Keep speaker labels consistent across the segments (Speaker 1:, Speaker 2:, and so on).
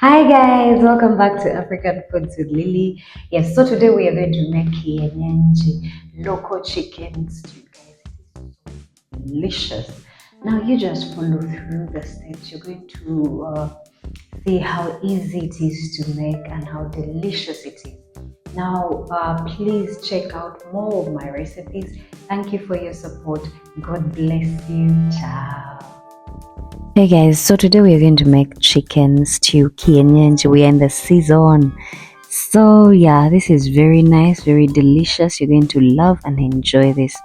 Speaker 1: Hi guys, welcome back to African Foods with Lily. Yes, so today we are going to make kienyeji local chicken stew, guys. It is so delicious. Now you just follow through the steps. You're going to see how easy it is to make and how delicious it is. Now, please check out more of my recipes. Thank you for your support. God bless you. Ciao. Hey guys, so today we are going to make chicken stew kienyeji. We are in the season. So yeah, this is very nice, very delicious. You're going to love and enjoy this.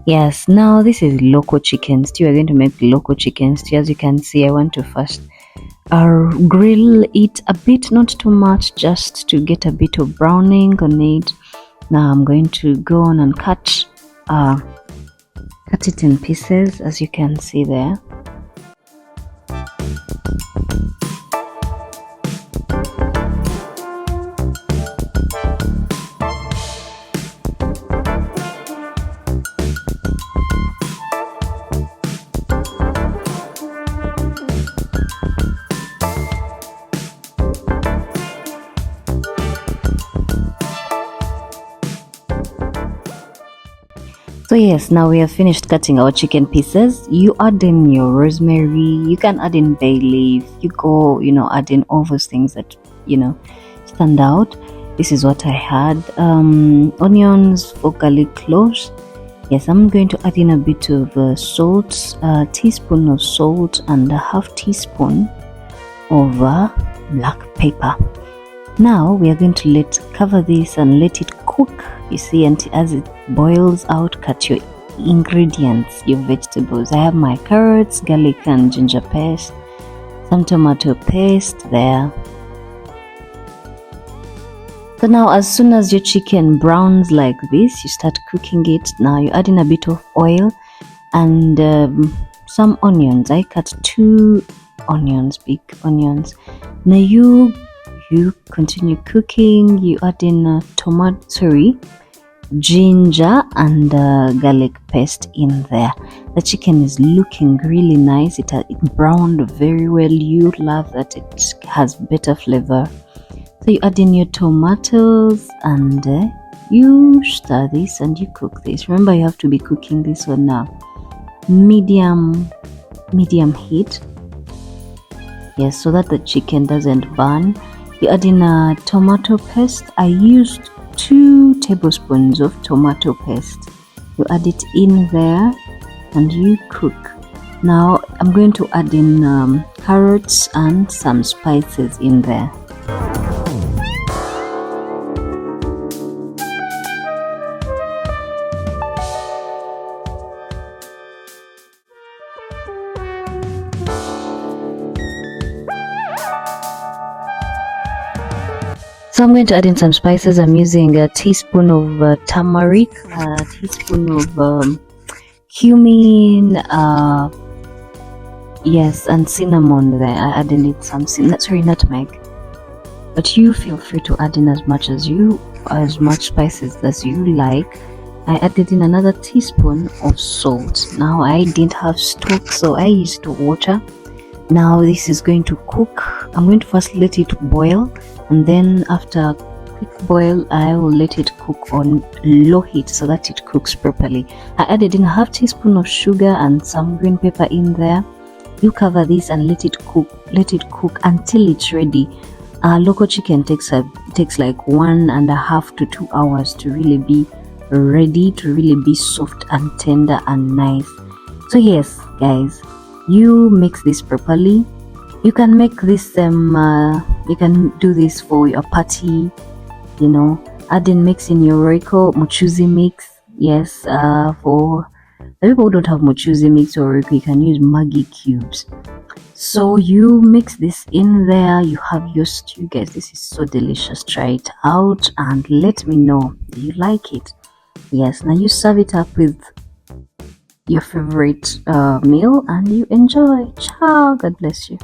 Speaker 1: Yes, now this is local chicken stew. We're going to make local chicken stew. As you can see, I want to first grill it a bit, not too much, just to get a bit of browning on it. Now I'm going to go on and cut it in pieces, as you can see there. So yes, now we have finished cutting our chicken pieces. You add in your rosemary, you can add in bay leaf, you go, add in all those things that, stand out. This is what I had. Onions, 4 garlic cloves. Yes, I'm going to add in a bit of salt, a teaspoon of salt and a half teaspoon of black pepper. Now we are going to cover this and let it cook. You see, and as it boils out, cut your ingredients, your vegetables. I have my carrots, garlic and ginger paste, some tomato paste there. So now as soon as your chicken browns like this, you start cooking it. Now you add in a bit of oil and some onions. I cut 2 onions, big onions. Now you continue cooking. You add in ginger and garlic paste in there. The chicken is looking really nice. It browned very well. You love that it has better flavor. So you add in your tomatoes and you stir this and you cook this. Remember, you have to be cooking this on a medium heat. Yes, so that the chicken doesn't burn. You add in a tomato paste. I used 2 tablespoons of tomato paste. You add it in there and you cook. Now I'm going to add in carrots and some spices in there. So I'm going to add in some spices. I'm using a teaspoon of turmeric, a teaspoon of cumin, yes, and cinnamon there. I added in some nutmeg. But you feel free to add in as much spices as you like. I added in another teaspoon of salt. Now I didn't have stock, so I used water. Now this is going to cook. I'm going to first let it boil, and then after a quick boil I will let it cook on low heat so that it cooks properly. I added in a half teaspoon of sugar and some green pepper in there. You cover this and let it cook until it's ready. Local chicken takes like 1.5 to 2 hours to really be ready, to really be soft and tender and nice. So yes guys, you mix this properly. You can make this you can do this for your party, add in, mix in your Royco mochuzi mix. Yes, for the people who don't have mochuzi mix or Royco, you can use Maggi cubes. So you mix this in there, you have your stew. Guys, this is so delicious. Try it out and let me know if you like it. Yes, now you serve it up with your favorite meal and you enjoy. Ciao, God bless you.